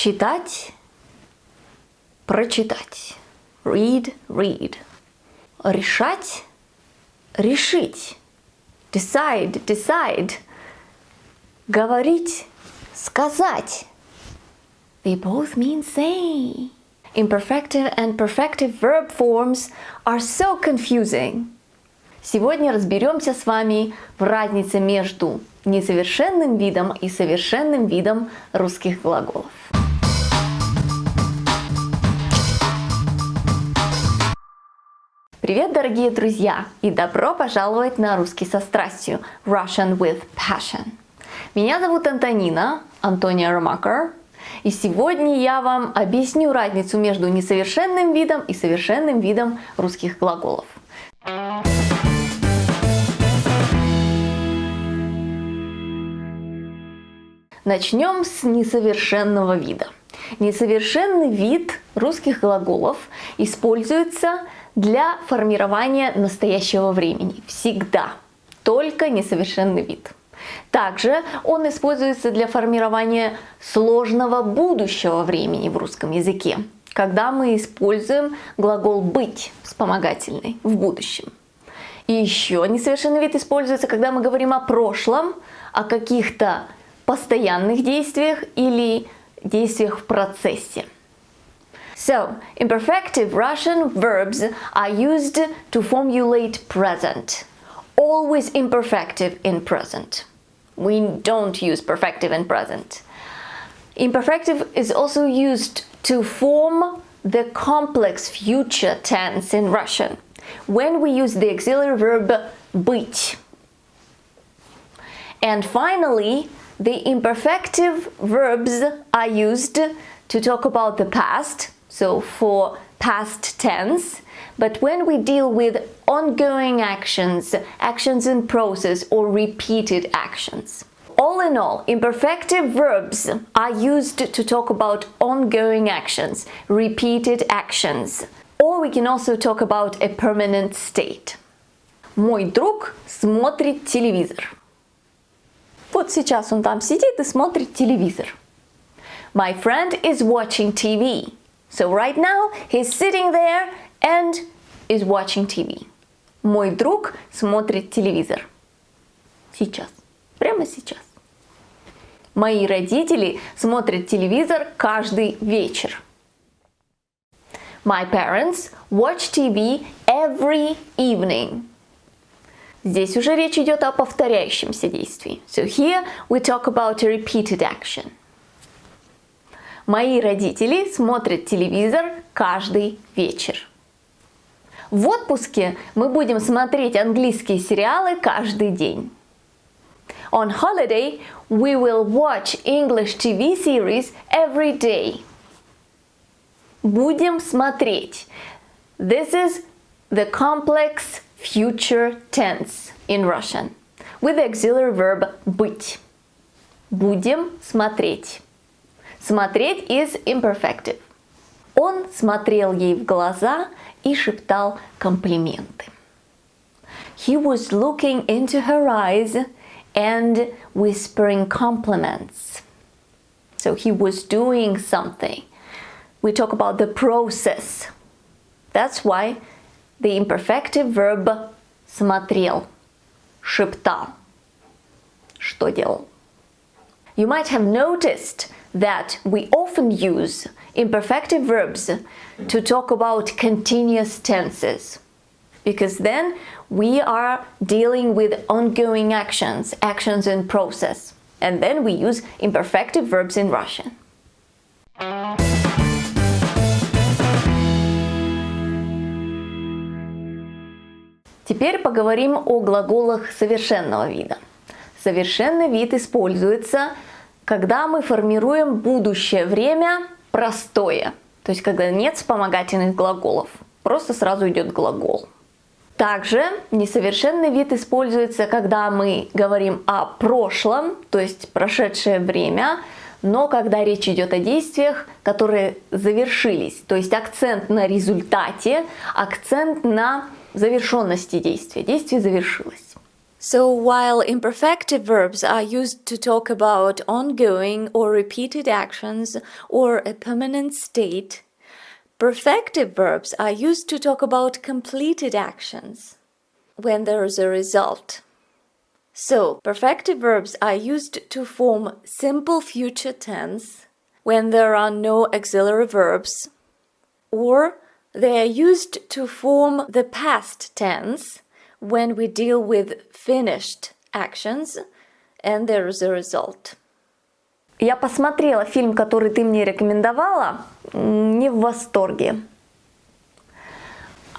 Читать, прочитать. Read, read. Решать, решить. Decide, decide. Говорить, сказать. They both mean say. Imperfective and perfective verb forms are so confusing. Сегодня разберемся с вами в разнице между несовершенным видом и совершенным видом русских глаголов. Привет, дорогие друзья, и добро пожаловать на русский со страстью, Russian with passion. Меня зовут Антонина, Antonia Romaker, и сегодня я вам объясню разницу между несовершенным видом и совершенным видом русских глаголов. Начнем с несовершенного вида. Несовершенный вид русских глаголов используется для формирования настоящего времени. Всегда. Только несовершенный вид. Также он используется для формирования сложного будущего времени в русском языке, когда мы используем глагол «быть» вспомогательный в будущем. И еще несовершенный вид используется, когда мы говорим о прошлом, о каких-то постоянных действиях или действиях в процессе. So, imperfective Russian verbs are used to formulate present. Always imperfective in present. We don't use perfective in present. Imperfective is also used to form the complex future tense in Russian, when we use the auxiliary verb быть. And finally, the imperfective verbs are used to talk about the past, so for past tense, but when we deal with ongoing actions, actions in process, or repeated actions. All in all, imperfective verbs are used to talk about ongoing actions, repeated actions, or we can also talk about a permanent state. Мой друг смотрит телевизор. Вот сейчас он там сидит и смотрит телевизор. My friend is watching TV. So right now he's sitting there and is watching TV. Мой друг смотрит телевизор. Сейчас. Прямо сейчас. Мои родители смотрят телевизор каждый вечер. My parents watch TV every evening. Здесь уже речь идет о повторяющемся действии. So here we talk about a repeated action. Мои родители смотрят телевизор каждый вечер. В отпуске мы будем смотреть английские сериалы каждый день. On holiday, we will watch English TV series every day. Будем смотреть. This is the complex future tense in Russian with the auxiliary verb быть. Будем смотреть. Смотреть is imperfective. Он смотрел ей в глаза и шептал комплименты. He was looking into her eyes and whispering compliments. So he was doing something. We talk about the process. That's why the imperfective verb смотрел, шептал. Что делал? You might have noticed that we often use imperfective verbs to talk about continuous tenses, because then we are dealing with ongoing actions, actions in process, and then we use imperfective verbs in Russian. Теперь поговорим о глаголах совершенного вида. Совершенный вид используется, когда мы формируем будущее время простое, то есть когда нет вспомогательных глаголов, просто сразу идет глагол. Также несовершенный вид используется, когда мы говорим о прошлом, то есть прошедшее время, но когда речь идет о действиях, которые завершились, то есть акцент на результате, акцент на завершенности действия. Действие завершилось. So while imperfective verbs are used to talk about ongoing or repeated actions or a permanent state, perfective verbs are used to talk about completed actions when there is a result. So, perfective verbs are used to form simple future tense when there are no auxiliary verbs, or they are used to form the past tense when we deal with finished actions and there is a result. Я посмотрела фильм, который ты мне рекомендовала, не в восторге.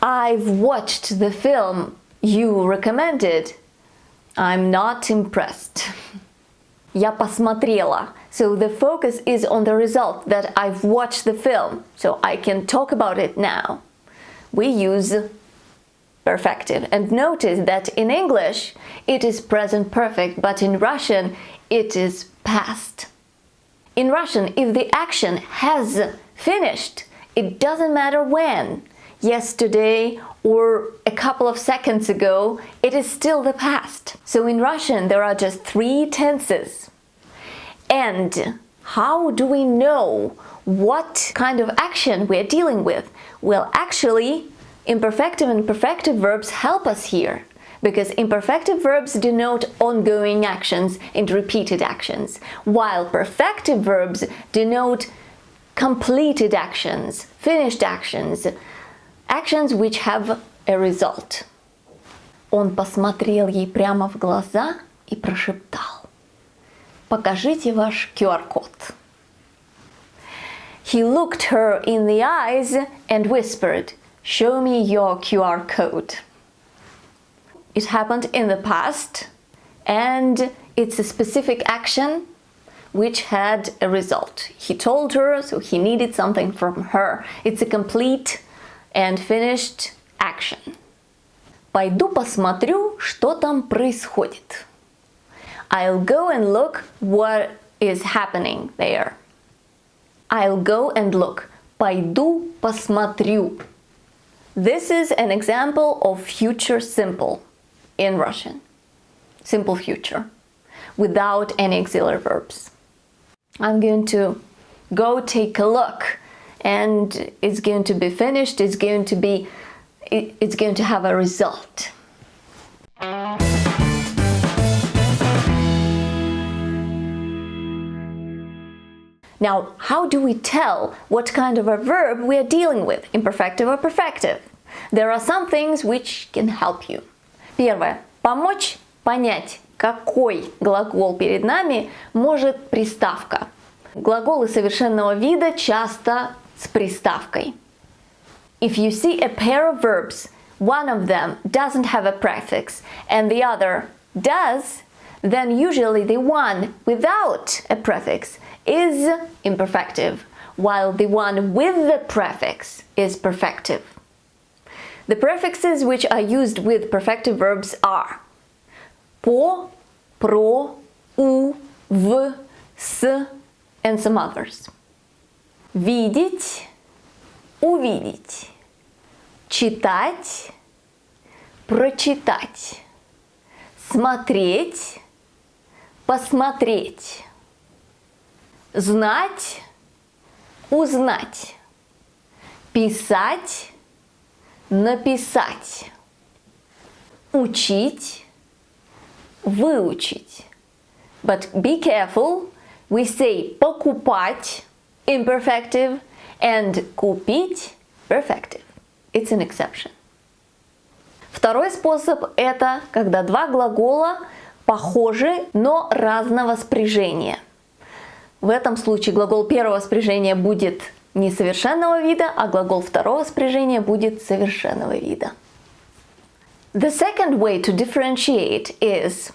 I've watched the film you recommended. I'm not impressed. Я посмотрела. So the focus is on the result that I've watched the film, so I can talk about it now. We use perfective. And notice that in English it is present perfect, but in Russian it is past. In Russian, if the action has finished, it doesn't matter when, yesterday or a couple of seconds ago, it is still the past. So in Russian there are just 3 tenses. And how do we know what kind of action we are dealing with? Well, actually, imperfective and perfective verbs help us here, because imperfective verbs denote ongoing actions and repeated actions, while perfective verbs denote completed actions, finished actions, actions which have a result. Он посмотрел ей прямо в глаза и прошептал: «Покажите ваш QR-код». He looked her in the eyes and whispered, «Show me your QR code». It happened in the past, and it's a specific action which had a result. He told her, so he needed something from her. It's a complete and finished action. Пойду посмотрю, что там происходит. I'll go and look what is happening there. I'll go and look. Пойду посмотрю. This is an example of future simple in Russian. Simple future, without any auxiliary verbs. I'm going to go take a look, and it's going to be finished, it's going to have a result. Now, how do we tell what kind of a verb we are dealing with, imperfective or perfective? There are some things which can help you. Первое. Помочь понять, какой глагол перед нами, может приставка. Глаголы совершенного вида часто с приставкой. If you see a pair of verbs, one of them doesn't have a prefix and the other does, then usually the one without a prefix is imperfective, while the one with the prefix is perfective. The prefixes which are used with perfective verbs are по, про, у, в, с, and some others. Видеть, увидеть, читать, прочитать, смотреть, посмотреть, знать, узнать, писать, написать, учить, выучить. But be careful, we say покупать, imperfective, and купить, perfective. It's an exception. Второй способ – это когда два глагола похожи, но разного спряжения. В этом случае глагол первого спряжения будет несовершенного вида, а глагол второго спряжения будет совершенного вида. The second way to differentiate is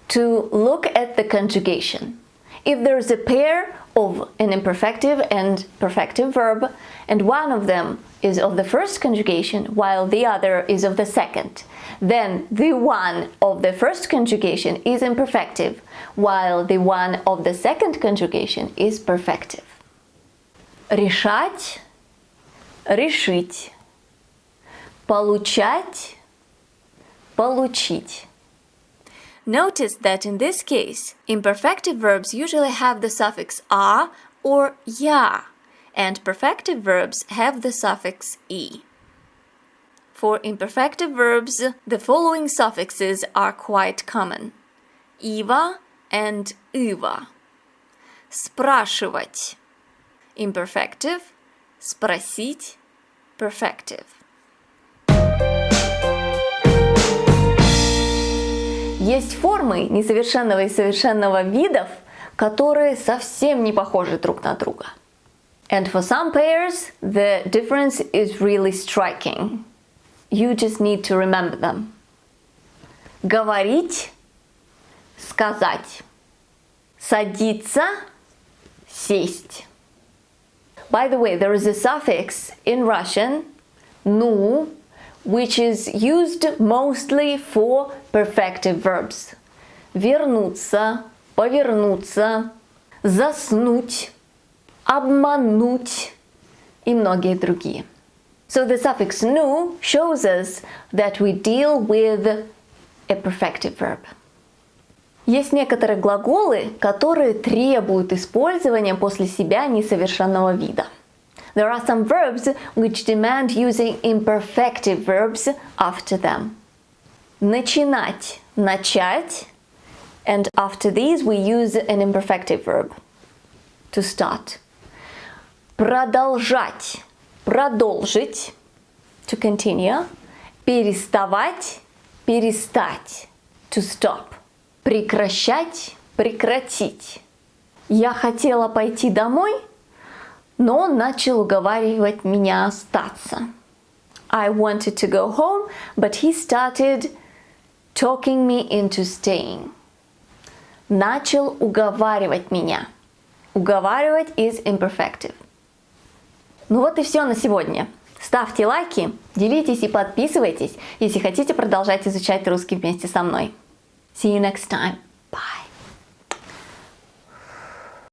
to look at the conjugation. If there is a pair of an imperfective and perfective verb, and one of them is of the first conjugation while the other is of the second, then the one of the first conjugation is imperfective, while the one of the second conjugation is perfective. Решать, решить. Получать, получить. Notice that in this case, imperfective verbs usually have the suffix a or ya, and perfective verbs have the suffix e. For imperfective verbs, the following suffixes are quite common: ива and ива. Спрашивать. Imperfective. Спросить. Perfective. Есть формы несовершенного и совершенного видов, которые совсем не похожи друг на друга. And for some pairs, the difference is really striking. You just need to remember them. Говорить, сказать. Садиться, сесть. By the way, there is a suffix in Russian, nu, which is used mostly for perfective verbs. Вернуться, повернуться, заснуть, обмануть и многие другие. So the suffix nu shows us that we deal with a perfective verb. Есть некоторые глаголы, которые требуют использования после себя несовершенного вида. There are some verbs which demand using imperfective verbs after them. Начинать, начать, and after these we use an imperfective verb to start. Продолжать, продолжить, to continue. Переставать, перестать, to stop. Прекращать, прекратить. Я хотела пойти домой, но он начал уговаривать меня остаться. I wanted to go home, but he started talking me into staying. Начал уговаривать меня. Уговаривать is imperfective. Ну вот и все на сегодня. Ставьте лайки, делитесь и подписывайтесь, если хотите продолжать изучать русский вместе со мной. See you next time.